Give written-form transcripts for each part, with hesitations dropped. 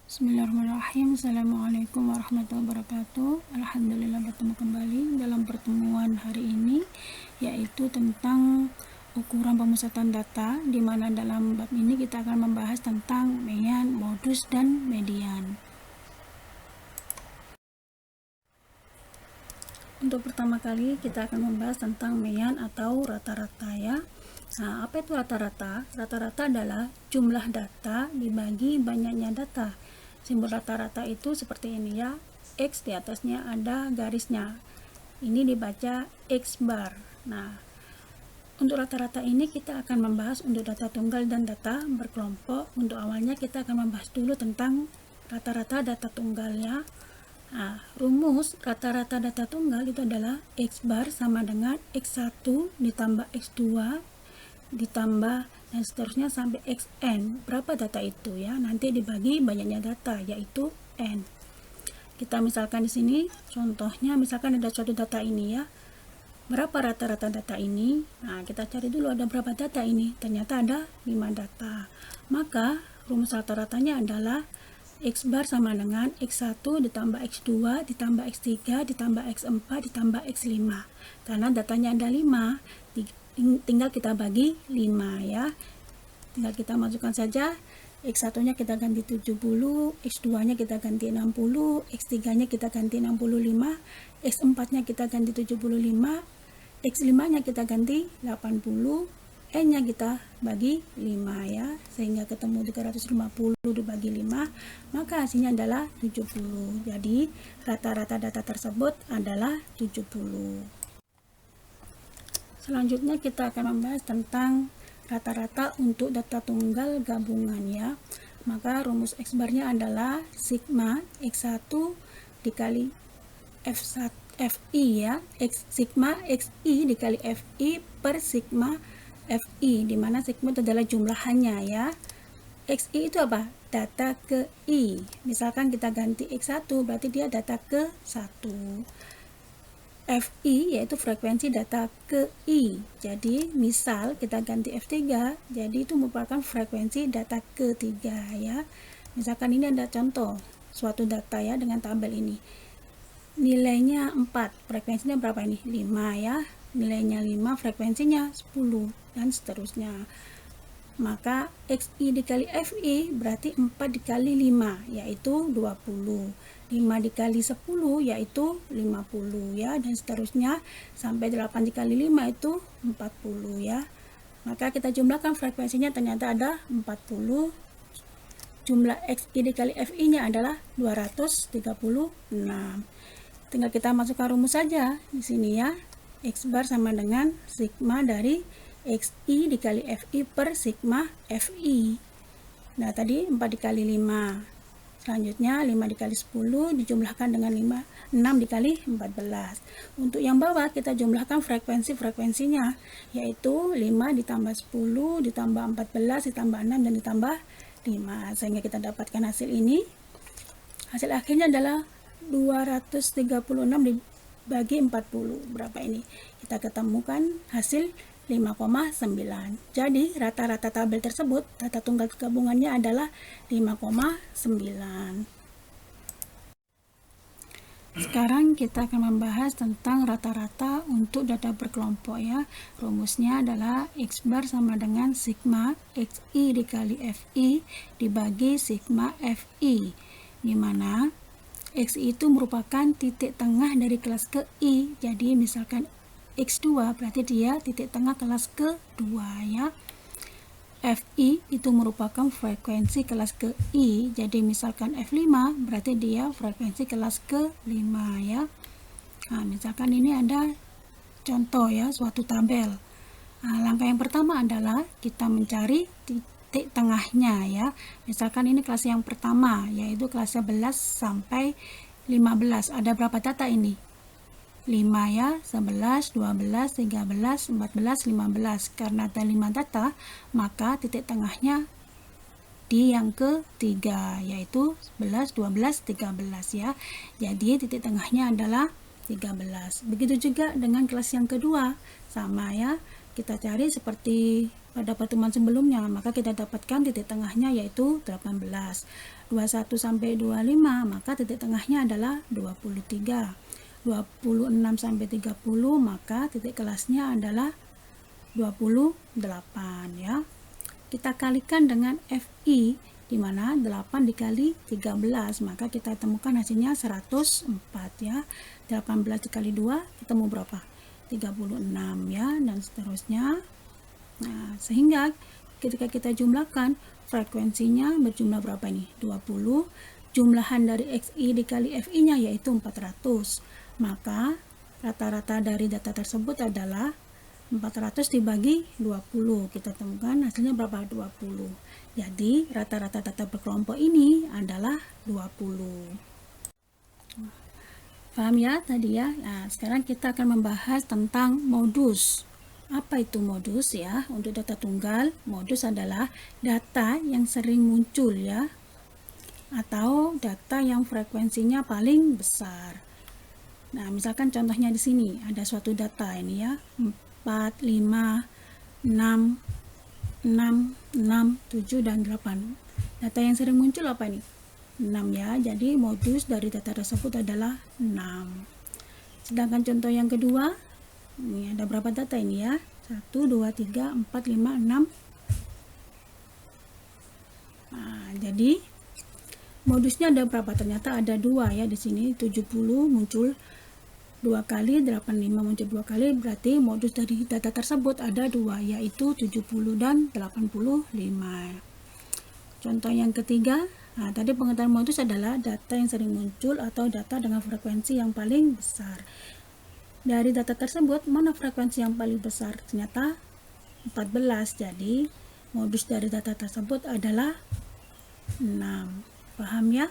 Bismillahirrahmanirrahim. Assalamualaikum warahmatullahi wabarakatuh. Alhamdulillah bertemu kembali dalam pertemuan hari ini, yaitu tentang ukuran pemusatan data, di mana dalam bab ini kita akan membahas tentang median, modus, dan median. Untuk pertama kali kita akan membahas tentang median atau rata-rata ya. Nah, apa itu rata-rata? Rata-rata adalah jumlah data dibagi banyaknya data. Simbol rata-rata itu seperti ini ya. X di atasnya ada garisnya. Ini dibaca X bar. Nah, untuk rata-rata ini kita akan membahas untuk data tunggal dan data berkelompok. Untuk awalnya kita akan membahas dulu tentang rata-rata data tunggal ya. Nah, rumus rata-rata data tunggal itu adalah X bar sama dengan X1 ditambah X2 ditambah dan seterusnya sampai Xn. Berapa data itu ya? Nanti dibagi banyaknya data, yaitu N. Kita misalkan di sini contohnya, misalkan ada suatu data ini ya. Berapa rata-rata data ini? Nah, kita cari dulu ada berapa data ini. Ternyata ada 5 data. Maka rumus rata-ratanya adalah X bar sama dengan X1 ditambah X2 ditambah X3 ditambah X4 ditambah X5. Karena datanya ada 5, tinggal kita bagi 5 ya. Tinggal kita masukkan saja. X1 nya kita ganti 70, X2 nya kita ganti 60, X3 nya kita ganti 65, X4 nya kita ganti 75, X5 nya kita ganti 80, N nya kita bagi 5 ya, sehingga ketemu 350 dibagi 5, maka hasilnya adalah 70. Jadi rata-rata data tersebut adalah 70. Selanjutnya kita akan membahas tentang rata-rata untuk data tunggal gabungan ya. Maka rumus X barnya adalah sigma X1 dikali F1 FI ya, sigma XI dikali FI per sigma FI, dimana sigma itu adalah jumlahannya ya. XI itu apa? Data ke I. Misalkan kita ganti X1 berarti dia data ke 1. FI yaitu frekuensi data ke I. Jadi misal kita ganti F3, jadi itu merupakan frekuensi data ke 3 ya. Misalkan ini ada contoh suatu data ya dengan tabel ini. Nilainya 4, frekuensinya berapa ini? 5 ya. Nilainya 5, frekuensinya 10 dan seterusnya. Maka XI dikali FI berarti 4 dikali 5 yaitu 20. 5 dikali 10 yaitu 50 ya, dan seterusnya sampai 8 dikali 5 itu 40 ya. Maka kita jumlahkan frekuensinya, ternyata ada 40. Jumlah XI dikali FI nya adalah 236. Tinggal kita masukkan rumus saja di sini ya. X bar sama dengan sigma dari XI dikali FI per sigma FI. Nah, tadi 4 dikali 5. Selanjutnya 5 dikali 10 dijumlahkan dengan 6 dikali 14. Untuk yang bawah kita jumlahkan frekuensinya, yaitu 5 ditambah 10 ditambah 14 ditambah 6 dan ditambah 5, sehingga kita dapatkan hasil ini. Hasil akhirnya adalah 236 dibagi 40. Berapa ini? Kita ketemukan hasil 5,9. Jadi rata-rata tabel tersebut data tunggal gabungannya adalah 5,9. Sekarang kita akan membahas tentang rata-rata untuk data berkelompok ya. Rumusnya adalah X bar sama dengan sigma XI dikali FI dibagi sigma FI, di mana XI itu merupakan titik tengah dari kelas ke I. Jadi misalkan X2 berarti dia titik tengah kelas ke-2 ya. FI itu merupakan frekuensi kelas ke I. Jadi misalkan F5 berarti dia frekuensi kelas ke-5 ya. Nah, misalkan ini ada contoh ya, suatu tabel. Nah, langkah yang pertama adalah kita mencari titik tengahnya ya. Misalkan ini kelas yang pertama, yaitu kelas 11 sampai 15. Ada berapa data ini? 5 ya, 11, 12, 13, 14, 15. Karena ada 5 data, maka titik tengahnya di yang ketiga, yaitu 11, 12, 13 ya. Jadi titik tengahnya adalah 13. Begitu juga dengan kelas yang kedua, sama ya. Kita cari seperti pada pertemuan sebelumnya, maka kita dapatkan titik tengahnya yaitu 18. 21 sampai 25, maka titik tengahnya adalah 23. 26 sampai 30, maka titik kelasnya adalah 28 ya. Kita kalikan dengan FI, di mana 8 dikali 13, maka kita temukan hasilnya 104 ya. 18 dikali 2 ketemu berapa? 36 ya, dan seterusnya. Nah, sehingga ketika kita jumlahkan, frekuensinya berjumlah berapa ini? 20. Jumlahan dari XI dikali FI nya yaitu 400, maka rata-rata dari data tersebut adalah 400 dibagi 20, kita temukan hasilnya berapa? 20. Jadi rata-rata data berkelompok ini adalah 20. Paham ya tadi ya? Nah, sekarang kita akan membahas tentang modus. Apa itu modus ya? Untuk data tunggal, modus adalah data yang sering muncul ya, atau data yang frekuensinya paling besar. Nah, misalkan contohnya di sini ada suatu data ini ya, 4, 5, 6, 7, dan 8. Data yang sering muncul apa ini? 6 ya, jadi modus dari data tersebut adalah 6. Sedangkan contoh yang kedua, ini ada berapa data ini ya? 1, 2, 3, 4, 5, 6. Nah, jadi modusnya ada berapa? Ternyata ada 2 ya di sini. 70 muncul 2 kali, 85 muncul 2 kali, berarti modus dari data tersebut ada 2, yaitu 70 dan 85. Contoh yang ketiga, nah tadi pengertian modus adalah data yang sering muncul atau data dengan frekuensi yang paling besar. Dari data tersebut, mana frekuensi yang paling besar? Ternyata 14, jadi modus dari data tersebut adalah 6. Paham ya?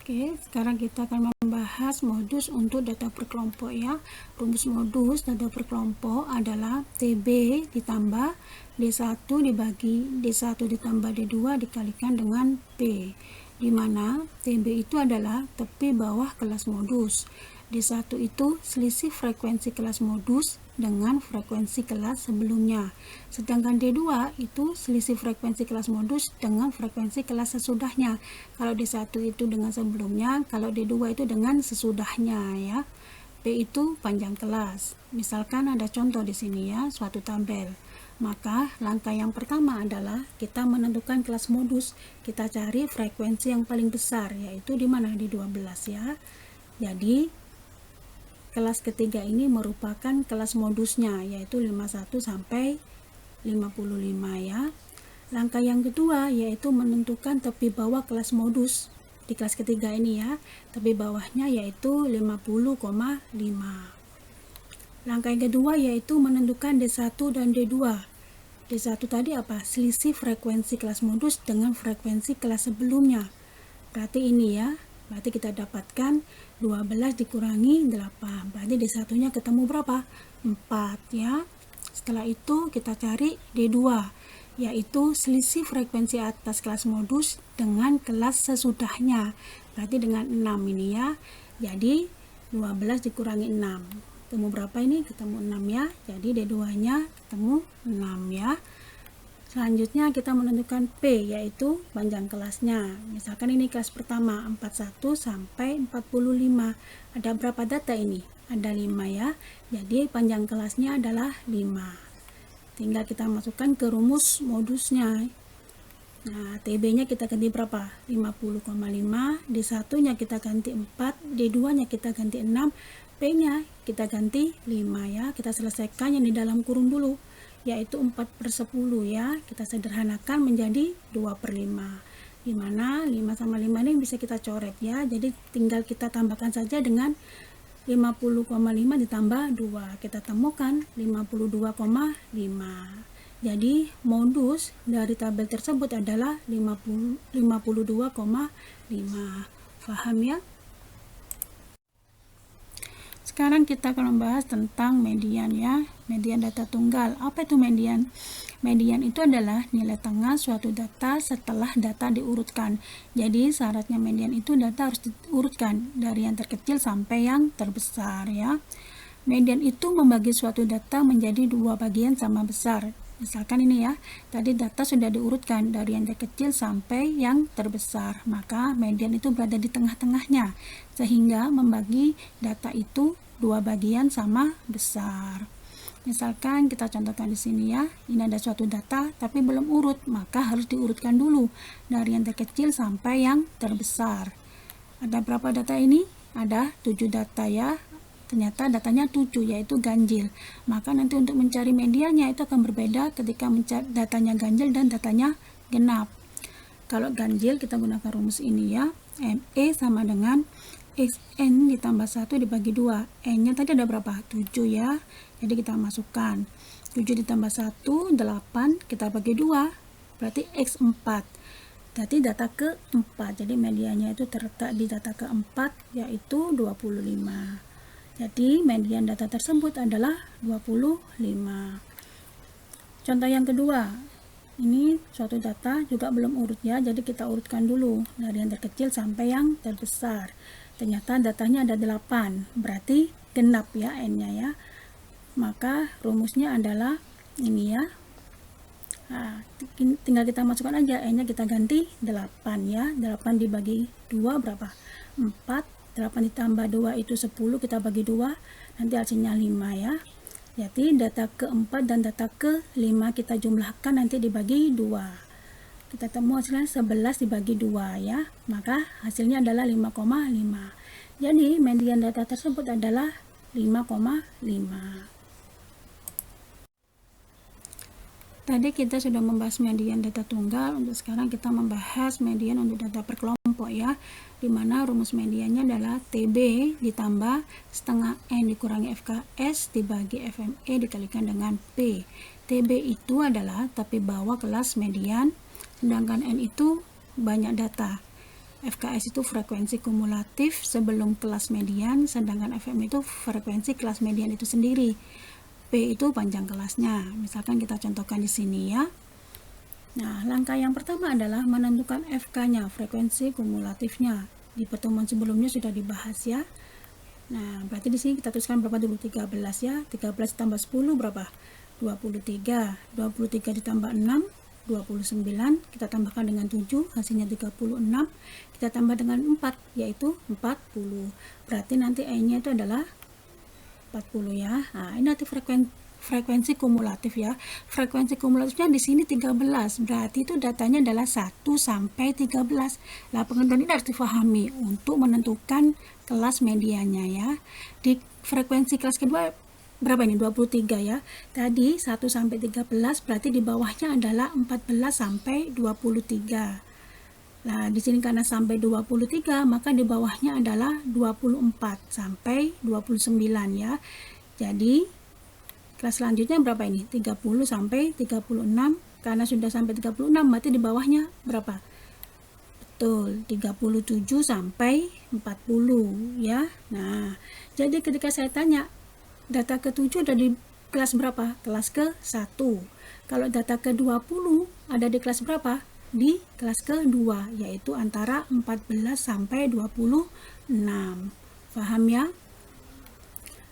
Oke, sekarang kita akan membahas modus untuk data berkelompok ya. Rumus modus data berkelompok adalah TB ditambah D1 dibagi D1 ditambah D2 dikalikan dengan P, di mana TB itu adalah tepi bawah kelas modus. D1 itu selisih frekuensi kelas modus dengan frekuensi kelas sebelumnya. Sedangkan D2 itu selisih frekuensi kelas modus dengan frekuensi kelas sesudahnya. Kalau D1 itu dengan sebelumnya, kalau D2 itu dengan sesudahnya ya. P itu panjang kelas. Misalkan ada contoh di sini ya, suatu tabel. Maka langkah yang pertama adalah kita menentukan kelas modus. Kita cari frekuensi yang paling besar, yaitu di mana? Di 12 ya. Jadi kelas ketiga ini merupakan kelas modusnya, yaitu 51 sampai 55 ya. Langkah yang kedua yaitu menentukan tepi bawah kelas modus di kelas ketiga ini ya. Tepi bawahnya yaitu 50,5. Langkah yang kedua yaitu menentukan D1 dan D2. D1 tadi apa? Selisih frekuensi kelas modus dengan frekuensi kelas sebelumnya. Berarti ini ya. Berarti kita dapatkan 12 dikurangi 8. Berarti D1 nya ketemu berapa? 4 ya. Setelah itu kita cari D2, yaitu selisih frekuensi atas kelas modus dengan kelas sesudahnya. Berarti dengan 6 ini ya. Jadi 12 dikurangi 6. Ketemu berapa ini? Ketemu 6 ya. Jadi D2 nya ketemu 6 ya. Selanjutnya kita menentukan P, yaitu panjang kelasnya. Misalkan ini kelas pertama 41 sampai 45. Ada berapa data ini? Ada 5 ya. Jadi panjang kelasnya adalah 5. Tinggal kita masukkan ke rumus modusnya. Nah, TB-nya kita ganti berapa? 50,5. D1-nya kita ganti 4, D2-nya kita ganti 6, P-nya kita ganti 5 ya. Kita selesaikan yang di dalam kurung dulu, yaitu 4/10 ya. Kita sederhanakan menjadi 2/5, dimana 5 sama 5 ini bisa kita coret ya. Jadi tinggal kita tambahkan saja dengan 50,5 ditambah 2, kita temukan 52,5. Jadi modus dari tabel tersebut adalah 52,5. Paham ya? Sekarang kita akan membahas tentang median ya, median data tunggal. Apa itu median? Median itu adalah nilai tengah suatu data setelah data diurutkan. Jadi syaratnya median itu data harus diurutkan dari yang terkecil sampai yang terbesar ya. Median itu membagi suatu data menjadi dua bagian sama besar. Misalkan ini ya, tadi data sudah diurutkan dari yang terkecil sampai yang terbesar, maka median itu berada di tengah-tengahnya, sehingga membagi data itu dua bagian sama besar. Misalkan kita contohkan di sini ya, ini ada suatu data tapi belum urut, maka harus diurutkan dulu dari yang terkecil sampai yang terbesar. Ada berapa data ini? Ada 7 data ya. Ternyata datanya 7, yaitu ganjil. Maka nanti untuk mencari mediannya itu akan berbeda ketika mencari datanya ganjil dan datanya genap. Kalau ganjil kita gunakan rumus ini ya, ME sama dengan XN ditambah 1 dibagi 2. N nya tadi ada berapa? 7 ya. Jadi kita masukkan 7 ditambah 1, 8, kita bagi 2, berarti X4. Berarti data ke-4, jadi mediannya itu terletak di data ke-4, yaitu 25. Jadi median data tersebut adalah 25. Contoh yang kedua, ini suatu data juga belum urut ya, jadi kita urutkan dulu dari yang terkecil sampai yang terbesar. Ternyata datanya ada 8, berarti genap ya N-nya ya. Maka rumusnya adalah ini ya. Nah, tinggal kita masukkan aja, N-nya kita ganti 8 ya. 8 dibagi 2 berapa? 4. 8 ditambah 2 itu 10, kita bagi 2, nanti hasilnya 5 ya. Jadi data ke-4 dan data ke-5 kita jumlahkan, nanti dibagi 2. Kita temu hasilnya 11 dibagi 2 ya, maka hasilnya adalah 5,5. Jadi median data tersebut adalah 5,5. Tadi kita sudah membahas median data tunggal, untuk sekarang kita membahas median untuk data per kelompok ya, dimana rumus mediannya adalah TB ditambah setengah N dikurangi FKS dibagi FME dikalikan dengan P. TB itu adalah tapi bawah kelas median, sedangkan N itu banyak data. FKS itu frekuensi kumulatif sebelum kelas median, sedangkan FME itu frekuensi kelas median itu sendiri. P itu panjang kelasnya. Misalkan kita contohkan di sini ya. Nah, langkah yang pertama adalah menentukan FK-nya, frekuensi kumulatifnya. Di pertemuan sebelumnya sudah dibahas ya. Nah, berarti di sini kita tuliskan berapa dulu? 13 ya. 13 tambah 10 berapa? 23. 23 ditambah 6, 29. Kita tambahkan dengan 7, hasilnya 36. Kita tambah dengan 4, yaitu 40. Berarti nanti N-nya itu adalah 40 ya. Nah, ini nanti frekuensi kumulatif ya. Frekuensi kumulatifnya di sini 13. Berarti itu datanya adalah 1 sampai 13. Nah, pengertian ini harus difahami untuk menentukan kelas mediannya ya. Di frekuensi kelas kedua berapa ini? 23 ya. Tadi 1 sampai 13, berarti di bawahnya adalah 14 sampai 23. Nah, di sini karena sampai 23, maka di bawahnya adalah 24 sampai 29 ya. Jadi, kelas selanjutnya berapa ini? 30 sampai 36. Karena sudah sampai 36, berarti di bawahnya berapa? Betul, 37 sampai 40 ya. Nah, jadi ketika saya tanya, data ke-7 ada di kelas berapa? Kelas ke-1. Kalau data ke-20 ada di kelas berapa? Di kelas kedua, yaitu antara 14 sampai 26. Paham ya?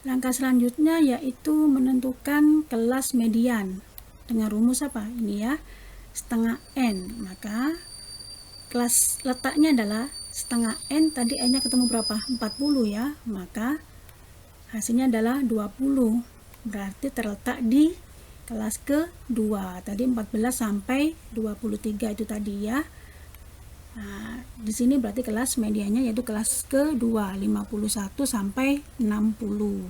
Langkah selanjutnya yaitu menentukan kelas median dengan rumus apa? Ini ya, setengah N. Maka kelas letaknya adalah setengah N, tadi N-nya ketemu berapa? 40 ya. Maka hasilnya adalah 20. Berarti terletak di kelas kedua, tadi 14 sampai 23 itu tadi ya. Nah, di sini berarti kelas mediannya yaitu kelas kedua, 51 sampai 60.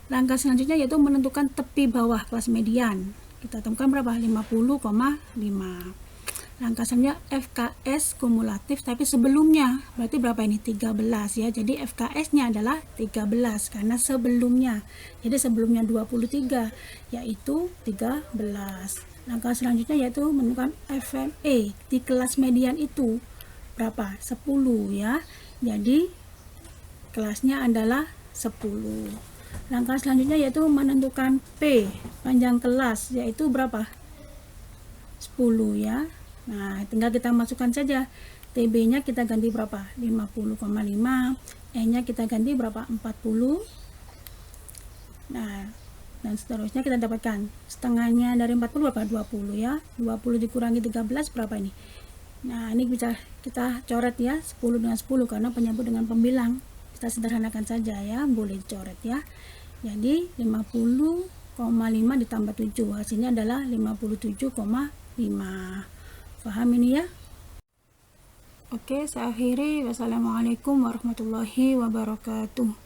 Langkah selanjutnya yaitu menentukan tepi bawah kelas median. Kita temukan berapa? 50,5. Langkah selanjutnya FKS kumulatif, tapi sebelumnya berarti berapa ini? 13 ya. Jadi FKS-nya adalah 13 karena sebelumnya. Jadi sebelumnya 23 yaitu 13. Langkah selanjutnya yaitu menentukan FME di kelas median itu berapa? 10 ya. Jadi kelasnya adalah 10. Langkah selanjutnya yaitu menentukan P panjang kelas, yaitu berapa? 10 ya. Nah, tinggal kita masukkan saja. TB-nya kita ganti berapa? 50,5. E-nya kita ganti berapa? 40. Nah, dan seterusnya kita dapatkan. Setengahnya dari 40 berapa? 20 ya. 20 dikurangi 13 berapa ini? Nah, ini bisa kita coret ya, 10 dengan 10 karena penyebut dengan pembilang. Kita sederhanakan saja ya, boleh dicoret ya. Jadi 50,5 ditambah 7, hasilnya adalah 57,5. Paham ini ya? Oke, saya akhiri. Wassalamualaikum warahmatullahi wabarakatuh.